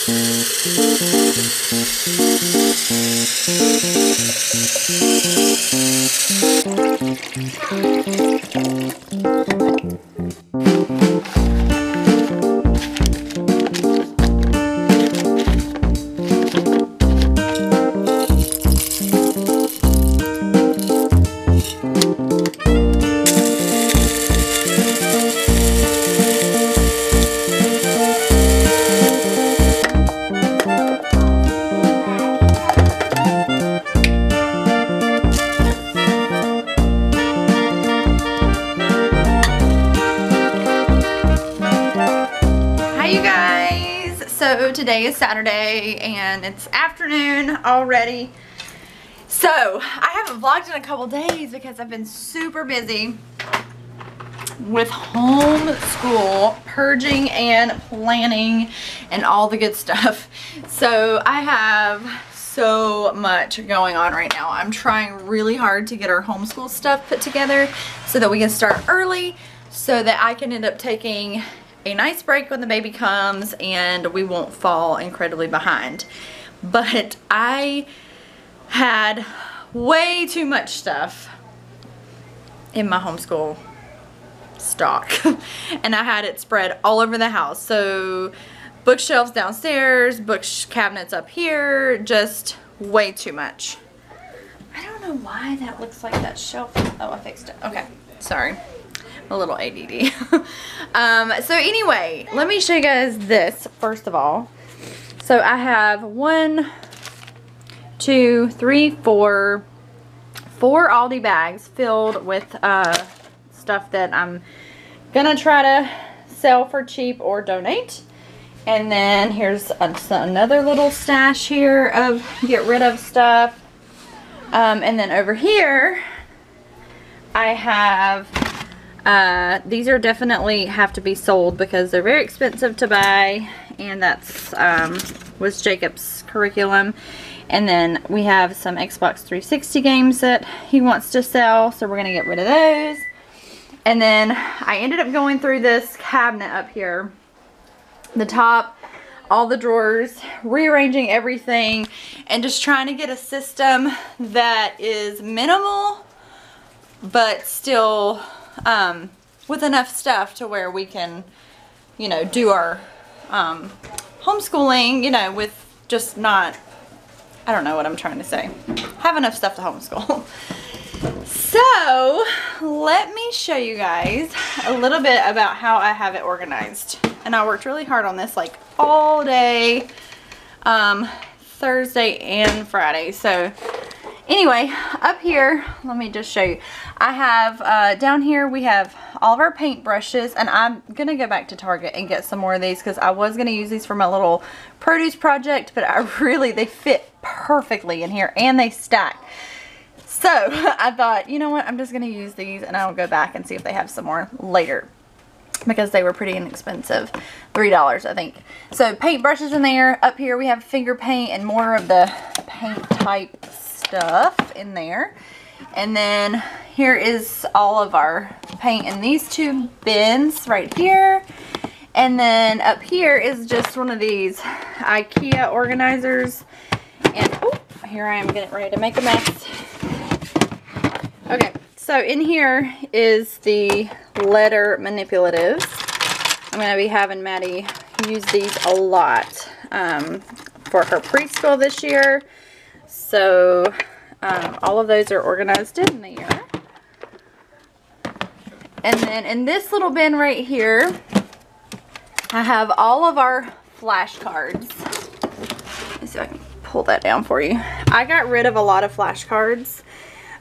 So today is Saturday and it's afternoon already. So I haven't vlogged in a couple days because I've been super busy with homeschool, purging and planning and all the good stuff. So I have so much going on right now. I'm trying really hard to get our homeschool stuff put together so that we can start early so that I can end up taking a nice break when the baby comes and we won't fall incredibly behind. But I had way too much stuff in my homeschool stock and I had it spread all over the house. So bookshelves downstairs, book cabinets up here, just way too much. I don't know why that looks like that shelf. Oh, I fixed it. Okay, sorry. A little ADD. So anyway, let me show you guys this first of all. So I have 1, 2, 3, 4 Aldi bags filled with stuff that I'm gonna try to sell for cheap or donate. And then here's another little stash here of get rid of stuff. And then over here I have these are definitely have to be sold because they're very expensive to buy, and that's was Jacob's curriculum. And then we have some Xbox 360 games that he wants to sell, so we're gonna get rid of those. And then I ended up going through this cabinet up here, the top, all the drawers, rearranging everything and just trying to get a system that is minimal but still with enough stuff to where we can, you know, do our homeschooling, you know, with just not, I don't know what I'm trying to say, have enough stuff to homeschool. So let me show you guys a little bit about how I have it organized. And I worked really hard on this like all day, Thursday and Friday. So anyway, up here, let me just show you. I have, down here we have all of our paint brushes, and I'm going to go back to Target and get some more of these because I was going to use these for my little produce project, but they fit perfectly in here and they stack. So I thought, you know what, I'm just going to use these and I'll go back and see if they have some more later because they were pretty inexpensive. $3, I think. So paint brushes in there. Up here we have finger paint and more of the paint type stuff in there. And then here is all of our paint in these two bins right here. And then up here is just one of these IKEA organizers. And oh, here I am getting ready to make a mess. Okay, so in here is the letter manipulatives. I'm going to be having Maddie use these a lot for her preschool this year. So all of those are organized in there. And then in this little bin right here, I have all of our flashcards. Let's see if I can pull that down for you. I got rid of a lot of flashcards,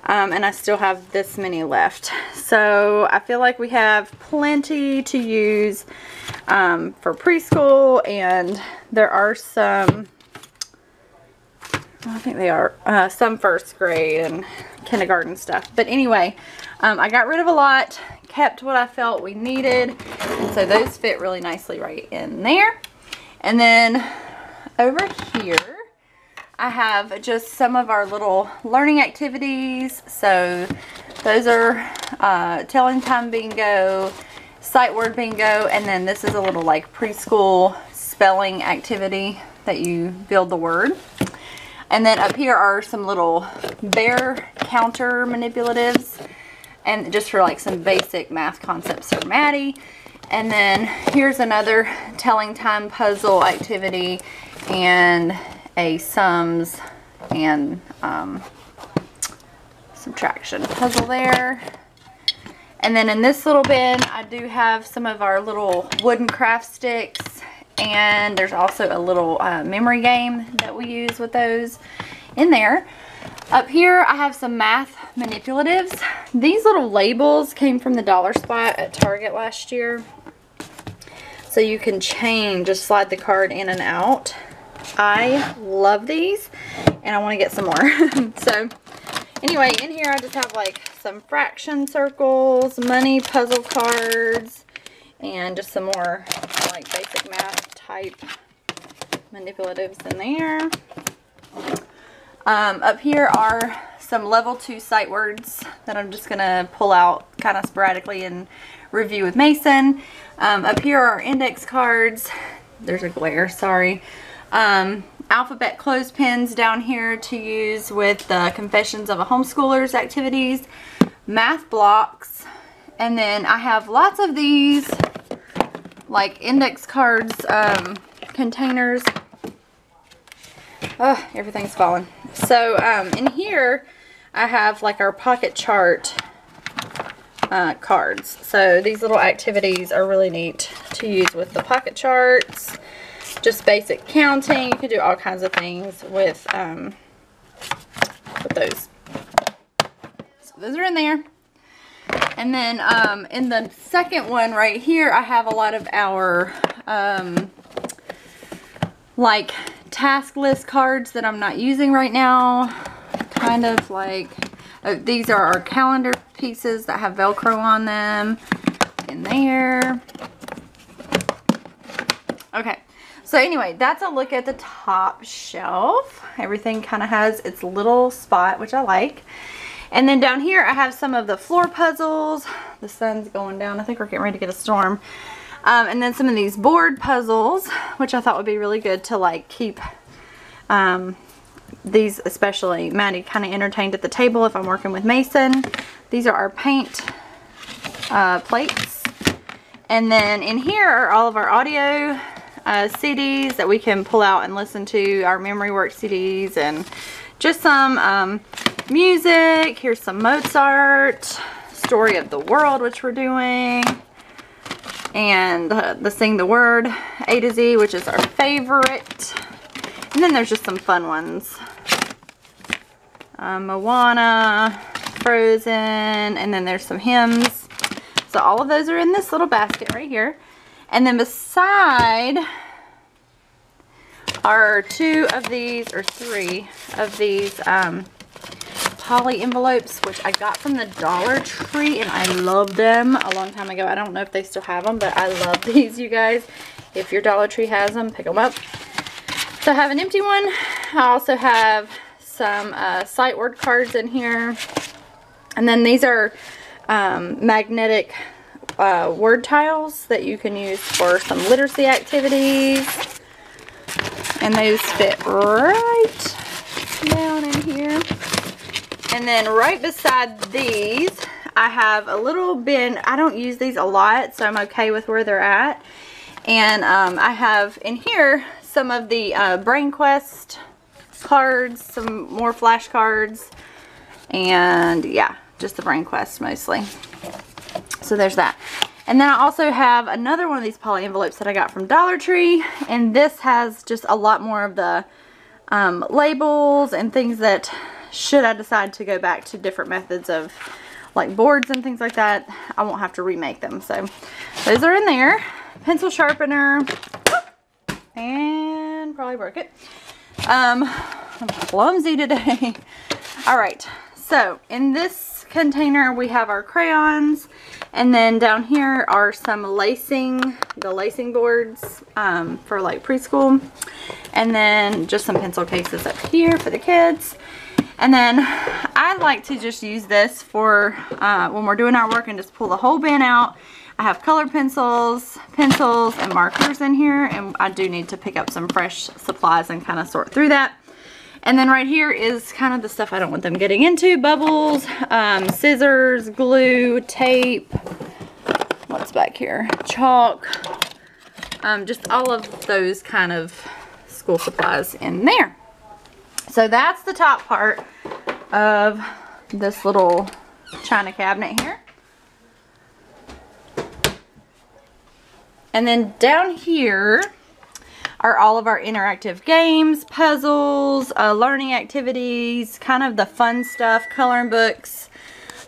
and I still have this many left. So I feel like we have plenty to use for preschool, and there are some, I think they are some first grade and kindergarten stuff. But anyway, I got rid of a lot, kept what I felt we needed, and so those fit really nicely right in there. And then over here I have just some of our little learning activities. So those are telling time bingo, sight word bingo, and then this is a little like preschool spelling activity that you build the word. And then up here are some little bear counter manipulatives, and just for like some basic math concepts for Maddie. And then here's another telling time puzzle activity and a sums and subtraction puzzle there. And then in this little bin, I do have some of our little wooden craft sticks, and there's also a little memory game that we use with those in there. Up here, I have some math manipulatives. These little labels came from the dollar spot at Target last year. So you can just slide the card in and out. I love these, and I want to get some more. So anyway, in here I just have like some fraction circles, money puzzle cards, and just some more like basic math type manipulatives in there. Up here are some level 2 sight words that I'm just going to pull out kind of sporadically and review with Mason. Up here are index cards. There's a glare, sorry. Alphabet clothespins down here to use with the Confessions of a Homeschooler's activities. Math blocks. And then I have lots of these like index cards containers. Oh, everything's falling. So in here I have like our pocket chart cards. So these little activities are really neat to use with the pocket charts. Just basic counting. You can do all kinds of things with those. So those are in there. And then in the second one right here, I have a lot of our like task list cards that I'm not using right now. Kind of like, these are our calendar pieces that have Velcro on them in there. Okay. So anyway, that's a look at the top shelf. Everything kind of has its little spot, which I like. And then down here, I have some of the floor puzzles. The sun's going down. I think we're getting ready to get a storm. And then some of these board puzzles, which I thought would be really good to like keep these, especially Maddie, kind of entertained at the table if I'm working with Mason. These are our paint plates. And then in here are all of our audio CDs that we can pull out and listen to, our memory work CDs, and just some music. Here's some Mozart, Story of the World, which we're doing, and the Sing the Word A to Z, which is our favorite. And then there's just some fun ones, Moana, Frozen, and then there's some hymns. So all of those are in this little basket right here. And then beside are 2 of these, or 3 of these poly envelopes, which I got from the Dollar Tree, and I loved them a long time ago. I don't know if they still have them, but I love these, you guys. If your Dollar Tree has them, pick them up. So I have an empty one. I also have some sight word cards in here. And then these are magnetic word tiles that you can use for some literacy activities, and those fit right down in here. And then right beside these, I have a little bin. I don't use these a lot, so I'm okay with where they're at. And I have in here some of the Brain Quest cards, some more flashcards, and yeah, just the Brain Quest mostly. So there's that. And then I also have another one of these poly envelopes that I got from Dollar Tree, and this has just a lot more of the labels and things that, should I decide to go back to different methods of like boards and things like that, I won't have to remake them. So those are in there. Pencil sharpener, and probably broke it. I'm clumsy today. All right, so in this container we have our crayons, and then down here are some lacing boards for like preschool, and then just some pencil cases up here for the kids. And then I like to just use this for when we're doing our work and just pull the whole bin out. I have colored pencils, and markers in here, and I do need to pick up some fresh supplies and kind of sort through that. And then right here is kind of the stuff I don't want them getting into. Bubbles, scissors, glue, tape. What's back here? Chalk. Just all of those kind of school supplies in there. So that's the top part of this little china cabinet here. And then down here are all of our interactive games, puzzles, learning activities, kind of the fun stuff, coloring books,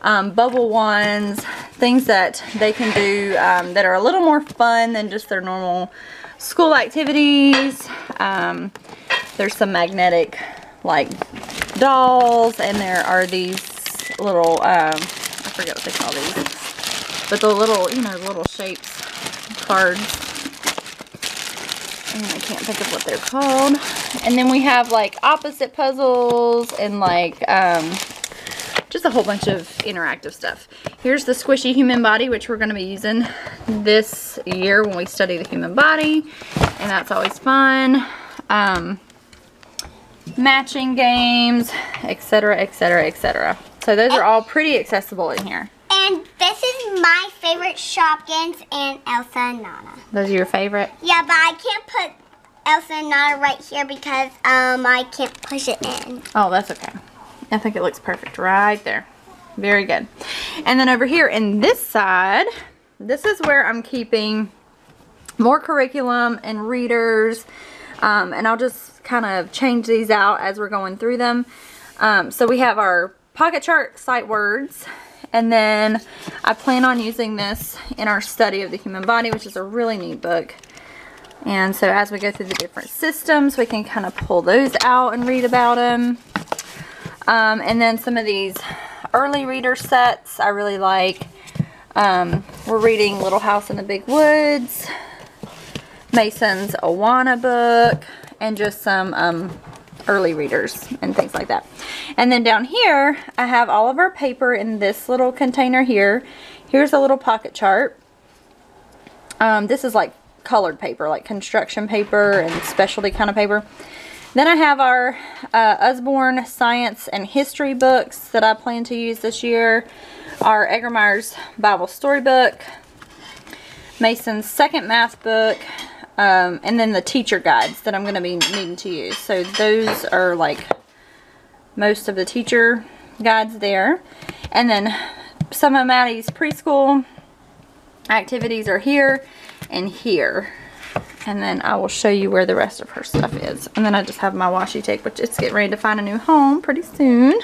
bubble wands, things that they can do that are a little more fun than just their normal school activities. There's some magnetic like dolls, and there are these little, I forget what they call these, but the little, you know, little shapes, cards, and I can't think of what they're called. And then we have like opposite puzzles and like just a whole bunch of interactive stuff. Here's the squishy human body, which we're going to be using this year when we study the human body, and that's always fun. Matching games, etc., etc., etc. So those are all pretty accessible in here. And this is my favorite Shopkins and Elsa and Nana. Those are your favorite? Yeah, but I can't put Elsa and Nana right here because I can't push it in. Oh, that's okay. I think it looks perfect right there. Very good. And then over here in this side, this is where I'm keeping more curriculum and readers. And I'll just kind of change these out as we're going through them. So we have our pocket chart sight words. And then I plan on using this in our study of the human body, which is a really neat book. And so as we go through the different systems, we can kind of pull those out and read about them. And then some of these early reader sets I really like. We're reading Little House in the Big Woods, Mason's Awana book, and just some early readers and things like that. And then down here I have all of our paper in this little container here. Here's a little pocket chart. This is like colored paper, like construction paper and specialty kind of paper. Then I have our Usborne science and history books that I plan to use this year. Our Eggermeyer's Bible storybook, Mason's second math book, and then the teacher guides that I'm going to be needing to use. So those are like most of the teacher guides there. And then some of Maddie's preschool activities are here and here. And then I will show you where the rest of her stuff is. And then I just have my washi tape, which is getting ready to find a new home pretty soon.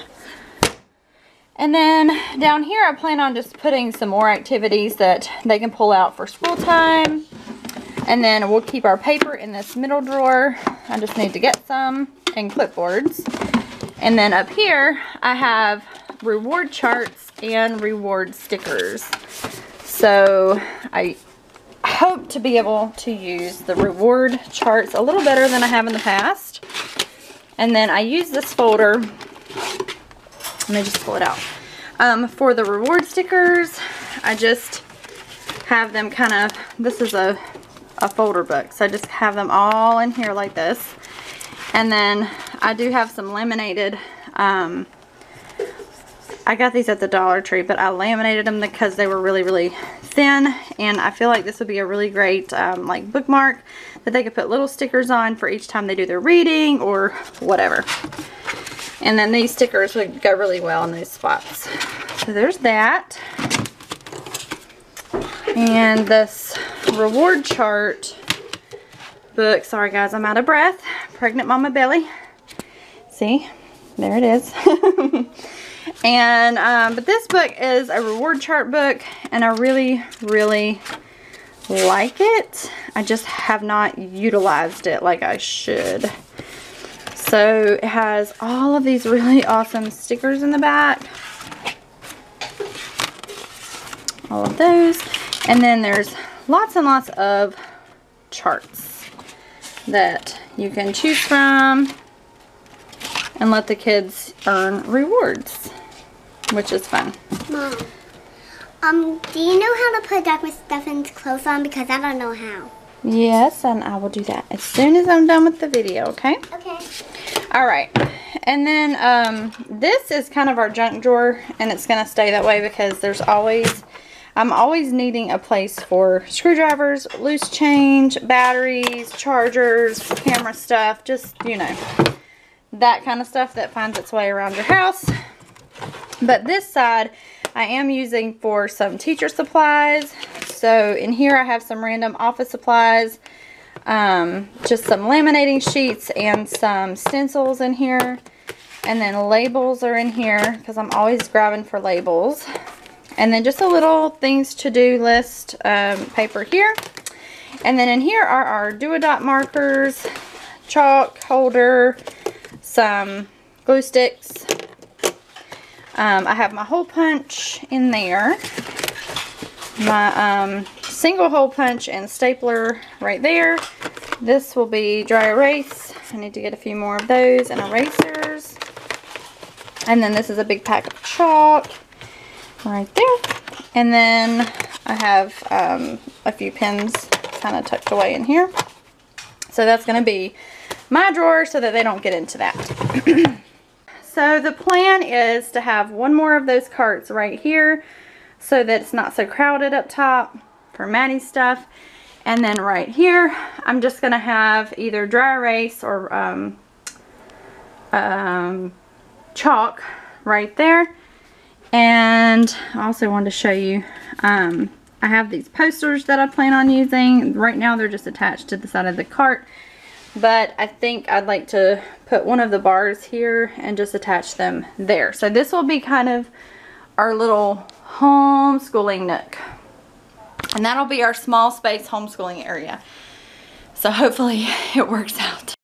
And then down here I plan on just putting some more activities that they can pull out for school time. And then we'll keep our paper in this middle drawer. I just need to get some, and clipboards. And then up here I have reward charts and reward stickers. So I hope to be able to use the reward charts a little better than I have in the past. And then I use this folder. Let me just pull it out. For the reward stickers, I just have them kind of, this is a folder book, so I just have them all in here like this. And then I do have some laminated, I got these at the Dollar Tree, but I laminated them because they were really, really thin, and I feel like this would be a really great like bookmark that they could put little stickers on for each time they do their reading or whatever. And then these stickers would go really well in those spots. So there's that. And this reward chart book, sorry guys, I'm out of breath. Pregnant Mama Belly. See, there it is. And but this book is a reward chart book, and I really, really like it. I just have not utilized it like I should. So it has all of these really awesome stickers in the back. All of those. And then there's lots and lots of charts that you can choose from and let the kids earn rewards, which is fun. Mom, Do you know how to put Dr. Stephen's clothes on? Because I don't know how. Yes, and I will do that as soon as I'm done with the video, okay? Okay. All right. And then this is kind of our junk drawer, and it's going to stay that way because I'm always needing a place for screwdrivers, loose change, batteries, chargers, camera stuff, just, you know, that kind of stuff that finds its way around your house. But this side I am using for some teacher supplies. So in here I have some random office supplies, just some laminating sheets and some stencils in here. And then labels are in here because I'm always grabbing for labels. And then just a little things to do list paper here. And then in here are our do-a-dot markers, chalk holder, some glue sticks. I have my hole punch in there, my single hole punch and stapler right there. This will be dry erase. I need to get a few more of those and erasers. And then this is a big pack of chalk right there. And then I have a few pens kind of tucked away in here. So that's going to be my drawer so that they don't get into that. So the plan is to have one more of those carts right here so that it's not so crowded up top for Maddie's stuff. And then right here, I'm just going to have either dry erase or chalk right there. And I also wanted to show you, I have these posters that I plan on using. Right now they're just attached to the side of the cart. But I think I'd like to put one of the bars here and just attach them there. So this will be kind of our little homeschooling nook. And that'll be our small space homeschooling area. So hopefully it works out.